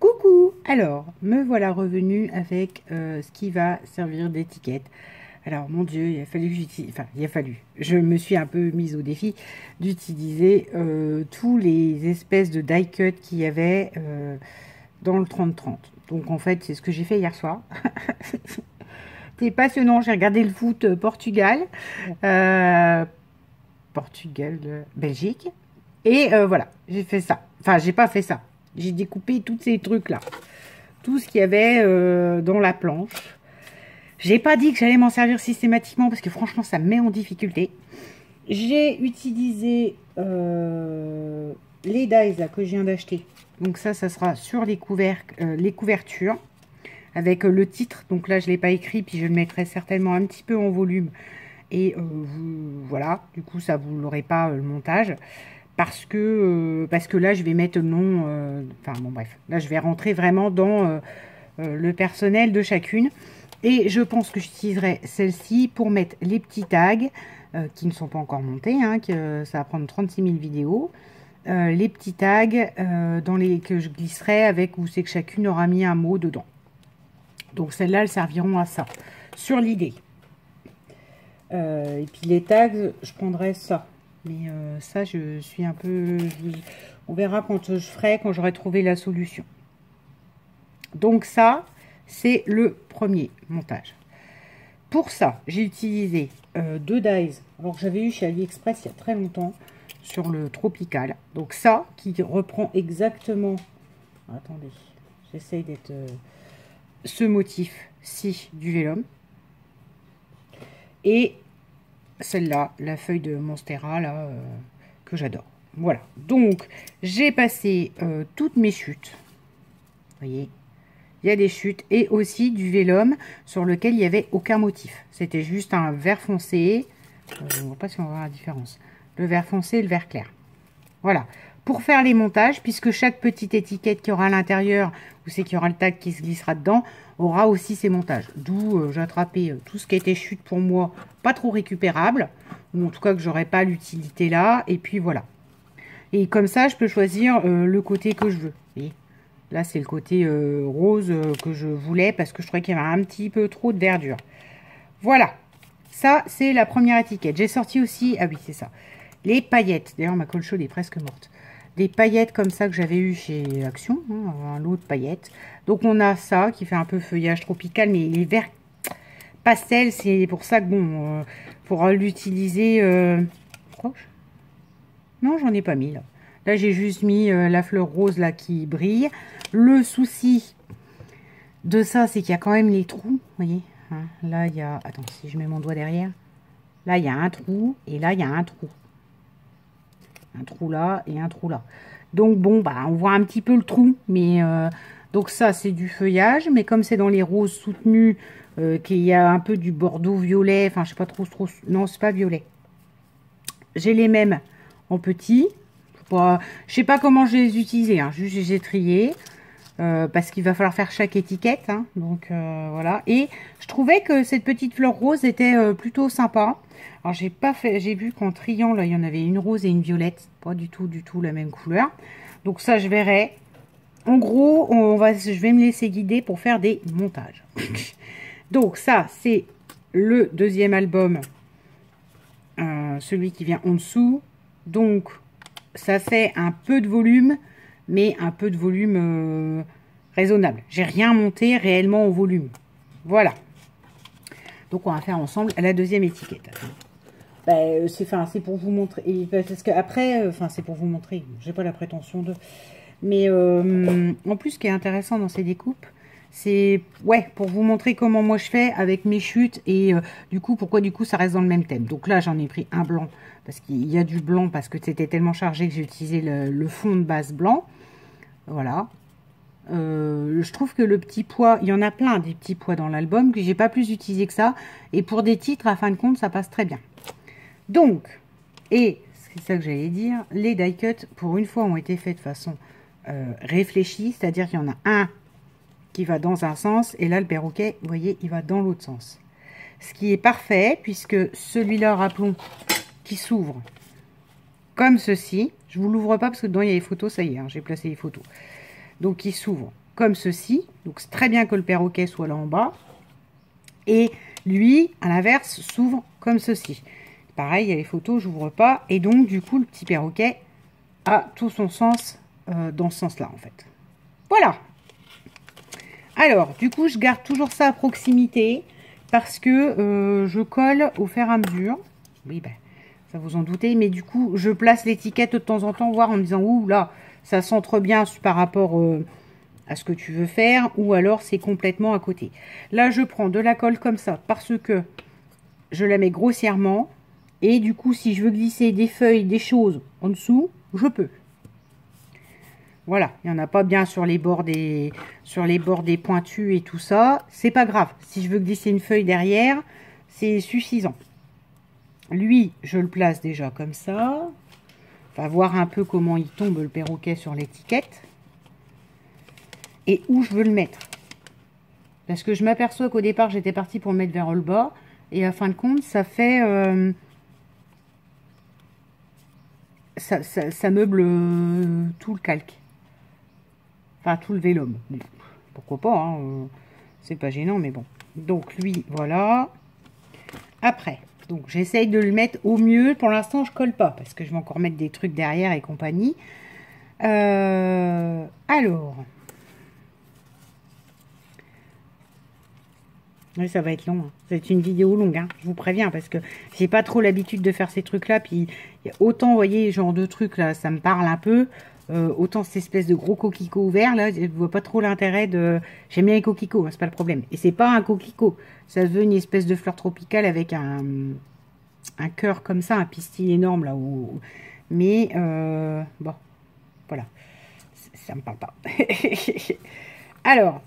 Coucou! Alors, me voilà revenue avec ce qui va servir d'étiquette. Alors, mon Dieu, il a fallu que j'utilise... Enfin, il a fallu. Je me suis un peu mise au défi d'utiliser tous les espèces de die cut qu'il y avait dans le 30-30. Donc, en fait, c'est ce que j'ai fait hier soir. C'était passionnant. J'ai regardé le foot Portugal. Portugal, Belgique. Et voilà, j'ai fait ça. Enfin, j'ai pas fait ça. J'ai découpé tous ces trucs-là. Tout ce qu'il y avait dans la planche. J'ai pas dit que j'allais m'en servir systématiquement parce que franchement, ça me met en difficulté. J'ai utilisé les dies là, que je viens d'acheter. Donc ça sera sur les couvertures avec le titre. Donc là, je ne l'ai pas écrit, puis je le mettrai certainement un petit peu en volume. Et voilà, du coup, ça vous l'aurez pas le montage. Parce que là, je vais mettre le nom... Enfin, bon, bref. Là, je vais rentrer vraiment dans le personnel de chacune. Et je pense que j'utiliserai celle-ci pour mettre les petits tags qui ne sont pas encore montés. Hein, que ça va prendre 36 000 vidéos. Les petits tags que je glisserai avec où c'est que chacune aura mis un mot dedans. Donc, celles-là, elles serviront à ça. Sur l'idée. Et puis, les tags, je prendrai ça. Mais ça, je suis un peu... On verra quand je ferai, quand j'aurai trouvé la solution. Donc ça, c'est le premier montage. Pour ça, j'ai utilisé deux dies. Alors que j'avais eu chez AliExpress il y a très longtemps, sur le Tropical. Donc ça, qui reprend exactement... Attendez, j'essaye d'être... ce motif-ci du vélum. Et celle-là, la feuille de Monstera, là, que j'adore. Voilà. Donc, j'ai passé toutes mes chutes. Vous voyez, il y a des chutes. Et aussi du vélum sur lequel il n'y avait aucun motif. C'était juste un vert foncé. On ne voit pas si on va voir la différence. Le vert foncé et le vert clair. Voilà. Pour faire les montages, puisque chaque petite étiquette qui aura à l'intérieur, ou c'est qu'il y aura le tag qui se glissera dedans, aura aussi ses montages. D'où j'ai attrapé tout ce qui était chute pour moi, pas trop récupérable, ou en tout cas que j'aurais pas l'utilité là, et puis voilà. Et comme ça, je peux choisir le côté que je veux. Vous voyez, là, c'est le côté rose que je voulais, parce que je trouvais qu'il y avait un petit peu trop de verdure. Voilà. Ça, c'est la première étiquette. J'ai sorti aussi, ah oui, c'est ça, les paillettes. D'ailleurs, ma colle chaude est presque morte. Des paillettes comme ça que j'avais eu chez Action, hein, un lot de paillettes. Donc on a ça qui fait un peu feuillage tropical, mais les verts pastel, c'est pour ça que bon, pour l'utiliser proche. Non, j'en ai pas mis là. Là j'ai juste mis la fleur rose là qui brille. Le souci de ça, c'est qu'il y a quand même les trous, vous voyez. Hein, là il y a, attends, si je mets mon doigt derrière, là il y a un trou et là il y a un trou. Un trou là et un trou là. Donc bon, bah on voit un petit peu le trou, mais donc ça c'est du feuillage, mais comme c'est dans les roses soutenues, qu'il y a un peu du bordeaux violet, enfin je sais pas trop, non c'est pas violet. J'ai les mêmes en petit. Je sais pas comment je vais les utiliser, hein, juste j'ai trié. Parce qu'il va falloir faire chaque étiquette, hein, donc voilà. Et je trouvais que cette petite fleur rose était plutôt sympa. Alors j'ai pas fait, j'ai vu qu'en triant là, il y en avait une rose et une violette, pas du tout la même couleur. Donc ça, je verrai. En gros, je vais me laisser guider pour faire des montages. Donc ça, c'est le deuxième album, celui qui vient en dessous. Donc ça fait un peu de volume, mais un peu de volume raisonnable. J'ai rien monté réellement au volume. Voilà. Donc on va faire ensemble la deuxième étiquette. Ben, c'est pour vous montrer. Parce que après, c'est pour vous montrer. J'ai pas la prétention de. Mais en plus, ce qui est intéressant dans ces découpes, c'est pour vous montrer comment moi je fais avec mes chutes et du coup pourquoi ça reste dans le même thème. Donc là j'en ai pris un blanc parce qu'il y a du blanc parce que c'était tellement chargé que j'ai utilisé le fond de base blanc. Voilà. Je trouve que le petit pois, il y en a plein des petits pois dans l'album que j'ai pas plus utilisé que ça, et pour des titres à fin de compte ça passe très bien. Donc, et c'est ça que j'allais dire, les die cut pour une fois ont été faits de façon réfléchie, c'est-à-dire qu'il y en a un qui va dans un sens et là le perroquet, vous voyez, il va dans l'autre sens. Ce qui est parfait puisque celui-là, rappelons, qui s'ouvre comme ceci. Je vous l'ouvre pas parce que dedans il y a les photos, ça y est, hein, j'ai placé les photos. Donc il s'ouvre comme ceci. Donc c'est très bien que le perroquet soit là en bas. Et lui, à l'inverse, s'ouvre comme ceci. Pareil, il y a les photos, j'ouvre pas. Et donc, du coup, le petit perroquet a tout son sens dans ce sens-là, en fait. Voilà. Alors, du coup, je garde toujours ça à proximité parce que je colle au fur et à mesure. Oui, ben, ça vous en doutez. Mais du coup, je place l'étiquette de temps en temps, voir en me disant, ouh là, ça centre bien par rapport à ce que tu veux faire. Ou alors, c'est complètement à côté. Là, je prends de la colle comme ça parce que je la mets grossièrement. Et du coup, si je veux glisser des feuilles, des choses en dessous, je peux. Voilà, il n'y en a pas bien sur les bords des pointus et tout ça. C'est pas grave. Si je veux glisser une feuille derrière, c'est suffisant. Lui, je le place déjà comme ça. On va voir un peu comment il tombe le perroquet sur l'étiquette. Et où je veux le mettre. Parce que je m'aperçois qu'au départ, j'étais partie pour le mettre vers le bas. Et à fin de compte, ça fait... ça meuble tout le calque. Enfin, tout le vélum. Pourquoi pas, hein, c'est pas gênant, mais bon. Donc, lui, voilà. Après, donc j'essaye de le mettre au mieux. Pour l'instant, je colle pas, parce que je vais encore mettre des trucs derrière et compagnie. Alors. Oui, ça va être long. Hein. Ça va être une vidéo longue, hein, je vous préviens, parce que j'ai pas trop l'habitude de faire ces trucs-là. Puis, y a autant, vous voyez, genre de trucs, là, ça me parle un peu. Autant cette espèce de gros coquelicot ouvert, là, je vois pas trop l'intérêt de... J'aime bien les coquelicots, hein, c'est pas le problème. Et c'est pas un coquelicot, ça veut une espèce de fleur tropicale avec un cœur comme ça, un pistil énorme, là. Mais, bon, voilà, ça me parle pas. Alors,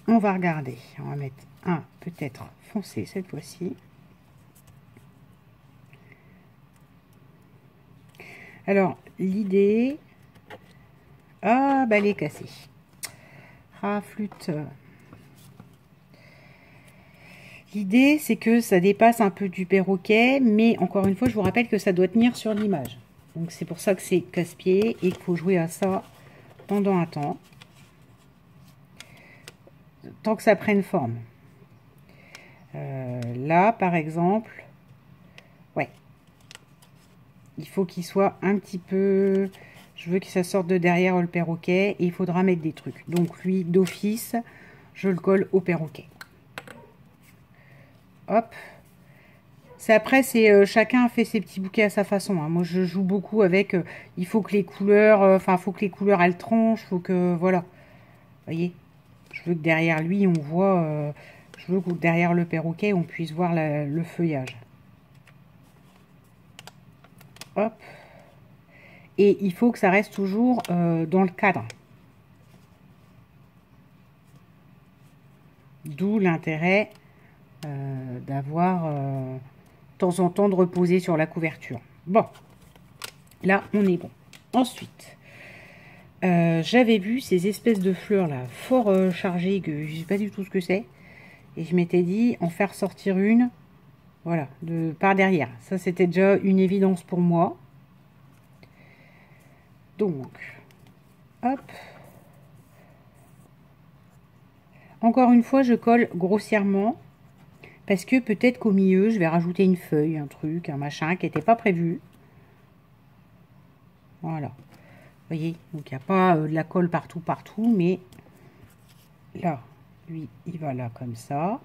on va regarder, on va mettre un peut-être foncé cette fois-ci. Alors, l'idée... Ah, bah, elle est cassée. Ah, flûte. L'idée, c'est que ça dépasse un peu du perroquet, mais encore une fois, je vous rappelle que ça doit tenir sur l'image. Donc, c'est pour ça que c'est casse-pied et qu'il faut jouer à ça pendant un temps. Tant que ça prenne forme. Là, par exemple, ouais. Il faut qu'il soit un petit peu... Je veux que ça sorte de derrière le perroquet et il faudra mettre des trucs. Donc lui, d'office, je le colle au perroquet. Hop. Après, c'est chacun fait ses petits bouquets à sa façon. Hein. Moi, je joue beaucoup avec... il faut que les couleurs... Enfin, faut que les couleurs, elles tranchent. Faut que... Voilà. Vous voyez? Je veux que derrière lui, on voit... je veux que derrière le perroquet, on puisse voir le feuillage. Hop. Et il faut que ça reste toujours dans le cadre. D'où l'intérêt d'avoir de temps en temps de reposer sur la couverture. Bon, là on est bon. Ensuite, j'avais vu ces espèces de fleurs là, fort chargées, que je ne sais pas du tout ce que c'est. Et je m'étais dit en faire sortir une, voilà, par derrière. Ça c'était déjà une évidence pour moi. Donc, hop. Encore une fois, je colle grossièrement. Parce que peut-être qu'au milieu, je vais rajouter une feuille, un truc, un machin qui n'était pas prévu. Voilà. Vous voyez, donc il n'y a pas de la colle partout, mais là, lui, il va là comme ça.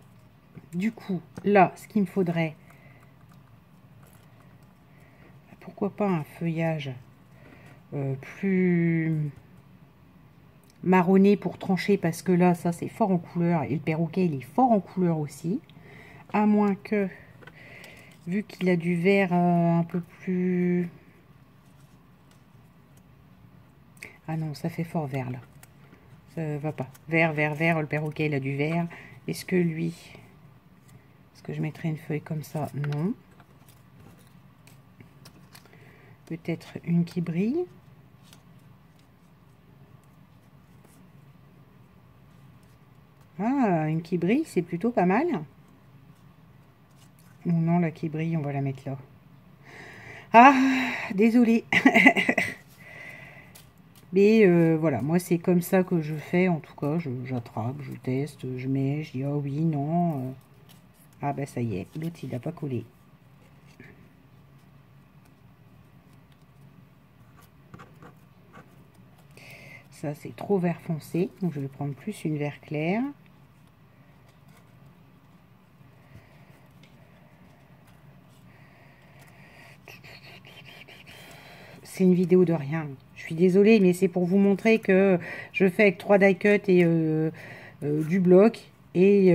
Du coup, là, ce qu'il me faudrait, pourquoi pas un feuillage plus marronné pour trancher, parce que là, ça, c'est fort en couleur. Et le perroquet, il est fort en couleur aussi. À moins que, vu qu'il a du vert un peu plus... Ah non, ça fait fort vert, là. Ça va pas. Vert, vert, vert. Le perroquet, il a du vert. Est-ce que lui... Est-ce que je mettrais une feuille comme ça? Non. Peut-être une qui brille. Ah, une qui brille, c'est plutôt pas mal. Ou non, la qui brille, on va la mettre là. Ah, désolée. Mais voilà, moi c'est comme ça que je fais, en tout cas, j'attrape, je teste, je mets, je dis ah oui, non. Ah ben ça y est, l'autre il n'a pas collé. Ça c'est trop vert foncé, donc je vais prendre plus une vert clair. C'est une vidéo de rien. Je suis désolée, mais c'est pour vous montrer que je fais avec 3 die cut et du bloc. Et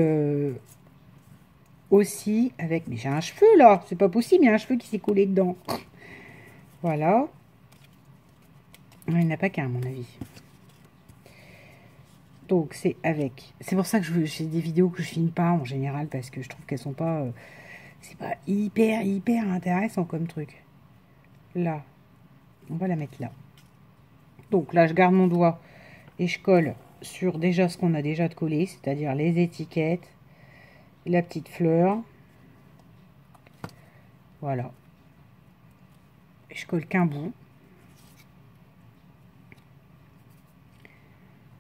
aussi avec... Mais j'ai un cheveu là, c'est pas possible, il y a un cheveu qui s'est collé dedans. Voilà. Il n'y en a pas qu'un à mon avis. Donc c'est avec... C'est pour ça que j'ai des vidéos que je filme pas en général, parce que je trouve qu'elles sont pas... c'est pas hyper intéressant comme truc. Là. On va la mettre là. Donc là, je garde mon doigt et je colle sur déjà ce qu'on a déjà de collé, c'est-à-dire les étiquettes, la petite fleur. Voilà. Et je colle qu'un bout.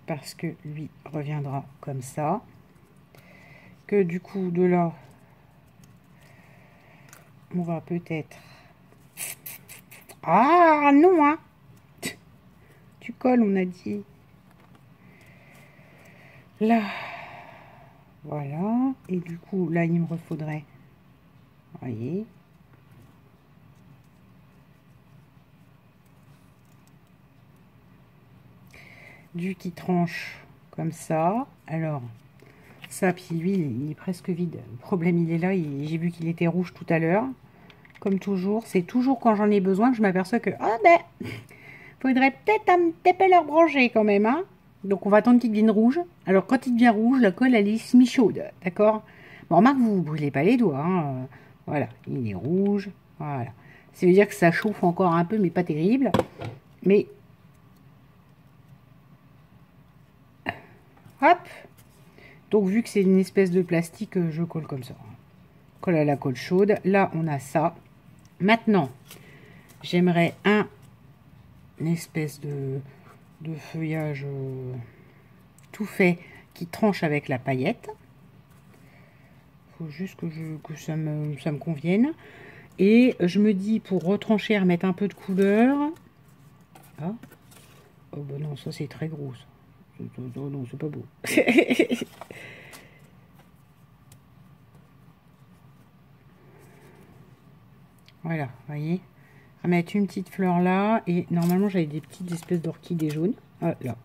Parce que lui reviendra comme ça. Que du coup, de là, on va peut-être... Ah non, hein. Tu colles, on a dit. Là. Voilà. Et du coup, là, il me refaudrait... Voyez. Du qui tranche comme ça. Alors, ça, puis lui, il est presque vide. Le problème, il est là. J'ai vu qu'il était rouge tout à l'heure. Comme toujours, c'est toujours quand j'en ai besoin que je m'aperçois que... Ah ben, faudrait peut-être un petit peu leur brancher quand même, hein. Donc, on va attendre qu'il devienne rouge. Alors, quand il devient rouge, la colle, elle est semi-chaude, d'accord? Bon, remarque, vous ne brûlez pas les doigts, hein. Voilà, il est rouge. Voilà. Ça veut dire que ça chauffe encore un peu, mais pas terrible. Mais... Hop. Donc, vu que c'est une espèce de plastique, je colle comme ça. Colle à la colle chaude. Là, on a ça. Maintenant, j'aimerais une espèce de feuillage tout fait qui tranche avec la paillette. Il faut juste que ça me convienne. Et je me dis, pour retrancher, remettre un peu de couleur. Ah. Oh bah non, ça c'est très gros. Non, c'est pas beau. Voilà, vous voyez. Remettre une petite fleur là. Et normalement, j'avais des petites espèces d'orchidées jaunes. Ah, là.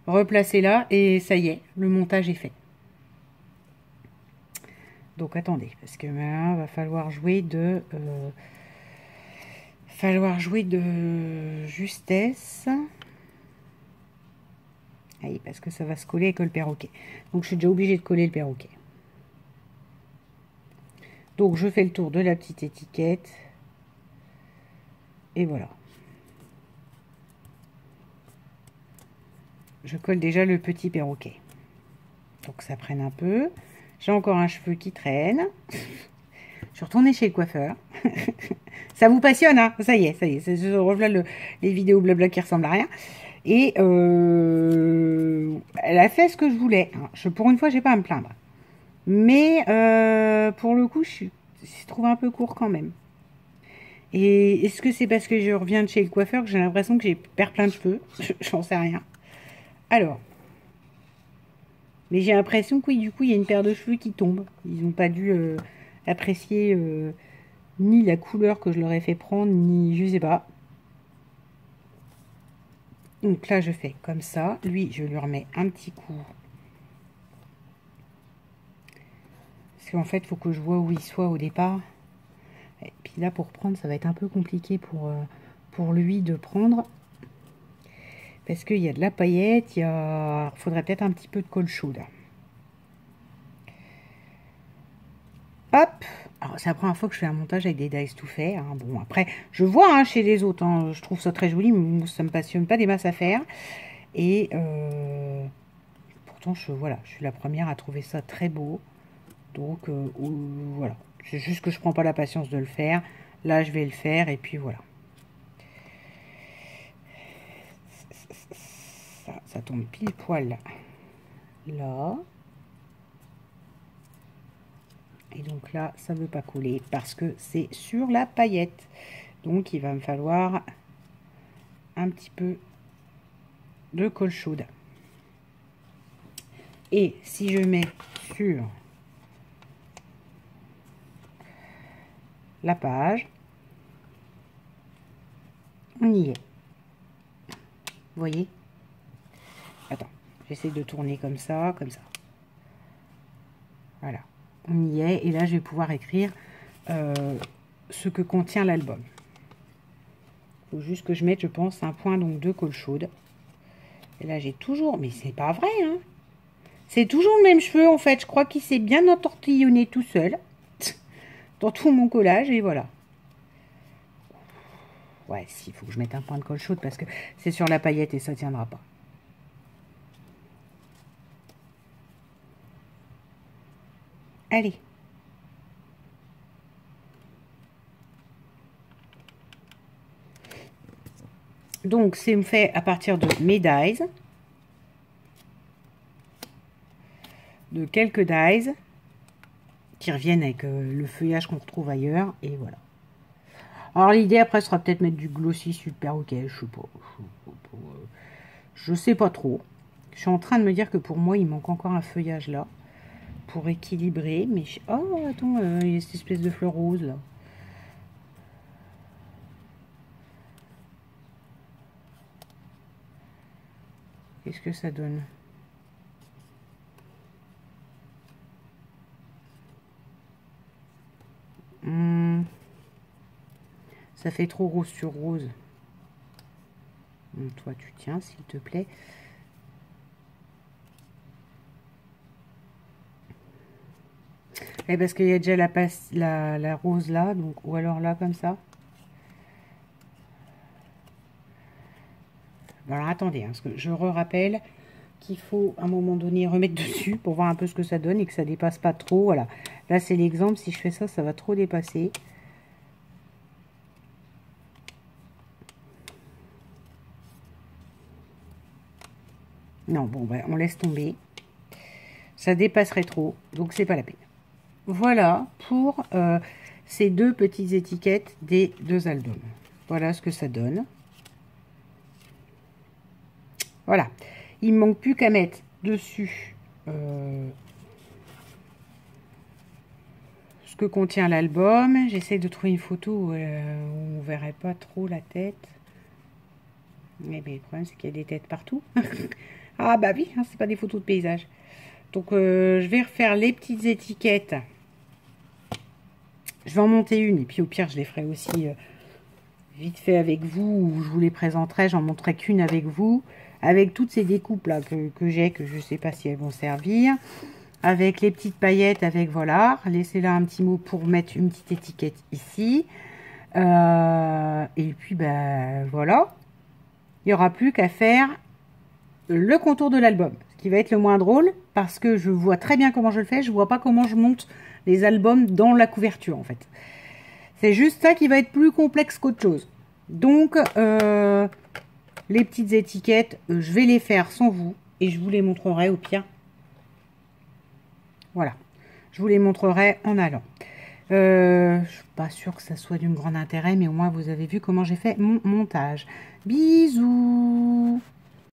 Replacer là. Et ça y est, le montage est fait. Donc, attendez. Parce que maintenant, va falloir jouer de... justesse. Allez, parce que ça va se coller avec le perroquet. Donc, je suis déjà obligée de coller le perroquet. Donc, je fais le tour de la petite étiquette. Et voilà. Je colle déjà le petit perroquet. Donc, ça prenne un peu. J'ai encore un cheveu qui traîne. Je suis retournée chez le coiffeur. Ça vous passionne, hein? Ça y est. Je revois les vidéos blabla qui ressemblent à rien. Et elle a fait ce que je voulais. Pour une fois, j'ai pas à me plaindre. Mais pour le coup, je trouve un peu court quand même. Et est-ce que c'est parce que je reviens de chez le coiffeur que j'ai l'impression que j'ai perdu plein de cheveux? J'en sais rien. Alors. Mais j'ai l'impression que oui, du coup, il y a une paire de cheveux qui tombe. Ils n'ont pas dû apprécier ni la couleur que je leur ai fait prendre, ni je sais pas. Donc là, je fais comme ça. Lui, je lui remets un petit coup. Parce qu'en fait, il faut que je vois où il soit au départ. Et puis là, pour prendre, ça va être un peu compliqué pour lui de prendre. Parce qu'il y a de la paillette, il faudrait peut-être un petit peu de colle chaude. Hop. Alors, c'est la première fois que je fais un montage avec des dies tout faits. Hein. Bon, après, je vois hein, chez les autres. Hein, je trouve ça très joli, mais ça me passionne pas des masses à faire. Et pourtant, je suis la première à trouver ça très beau. Donc, voilà. C'est juste que je prends pas la patience de le faire. Là, je vais le faire et puis voilà. ça tombe pile poil là. Et donc là, ça ne veut pas coller parce que c'est sur la paillette. Donc, il va me falloir un petit peu de colle chaude. Et si je mets sur la page, on y est. Vous voyez? Attends, j'essaie de tourner comme ça, comme ça. Voilà, on y est. Et là, je vais pouvoir écrire ce que contient l'album. Il faut juste que je mette, je pense, un point donc de colle chaude. Et là, j'ai toujours... Mais c'est pas vrai, hein. C'est toujours le même cheveu, en fait. Je crois qu'il s'est bien entortillonné tout seul. Dans tout mon collage, et voilà. Ouais, si, il faut que je mette un point de colle chaude parce que c'est sur la paillette et ça tiendra pas. Allez. Donc, c'est fait à partir de mes dies. De quelques dies qui reviennent avec le feuillage qu'on retrouve ailleurs. Et voilà. Alors, l'idée après sera peut-être mettre du glossy super ok. Je sais pas trop. Je suis en train de me dire que pour moi, il manque encore un feuillage là. Pour équilibrer. Mais oh, attends, il y a cette espèce de fleur rose là. Qu'est-ce que ça donne? Ça fait trop rose sur rose. Toi, tu tiens, s'il te plaît. Et parce qu'il y a déjà la rose là, donc, ou alors là, comme ça. Bon, alors, attendez, hein, parce que je rappelle qu'il faut, à un moment donné, remettre dessus pour voir un peu ce que ça donne et que ça dépasse pas trop. Voilà. Là, c'est l'exemple. Si je fais ça, ça va trop dépasser. Non, bon, ben, on laisse tomber. Ça dépasserait trop, donc c'est pas la peine. Voilà pour ces deux petites étiquettes des deux albums. Voilà ce que ça donne. Voilà. Il ne manque plus qu'à mettre dessus ce que contient l'album. J'essaie de trouver une photo où on ne verrait pas trop la tête. Mais le problème, c'est qu'il y a des têtes partout. Ah bah oui, hein, c'est pas des photos de paysage. Donc, je vais refaire les petites étiquettes. Je vais en monter une. Et puis, au pire, je les ferai aussi vite fait avec vous. Ou je vous les présenterai. J'en montrerai qu'une avec vous. Avec toutes ces découpes-là que j'ai, que je ne sais pas si elles vont servir. Avec les petites paillettes, avec, voilà. Laissez là un petit mot pour mettre une petite étiquette ici. Et puis, ben, voilà. Il n'y aura plus qu'à faire le contour de l'album. Ce qui va être le moins drôle, parce que je vois très bien comment je le fais. Je ne vois pas comment je monte les albums dans la couverture, en fait. C'est juste ça qui va être plus complexe qu'autre chose. Donc, les petites étiquettes, je vais les faire sans vous. Et je vous les montrerai au pire. Voilà. Je vous les montrerai en allant. Je ne suis pas sûre que ça soit d'un grand intérêt, mais au moins vous avez vu comment j'ai fait mon montage. Bisous!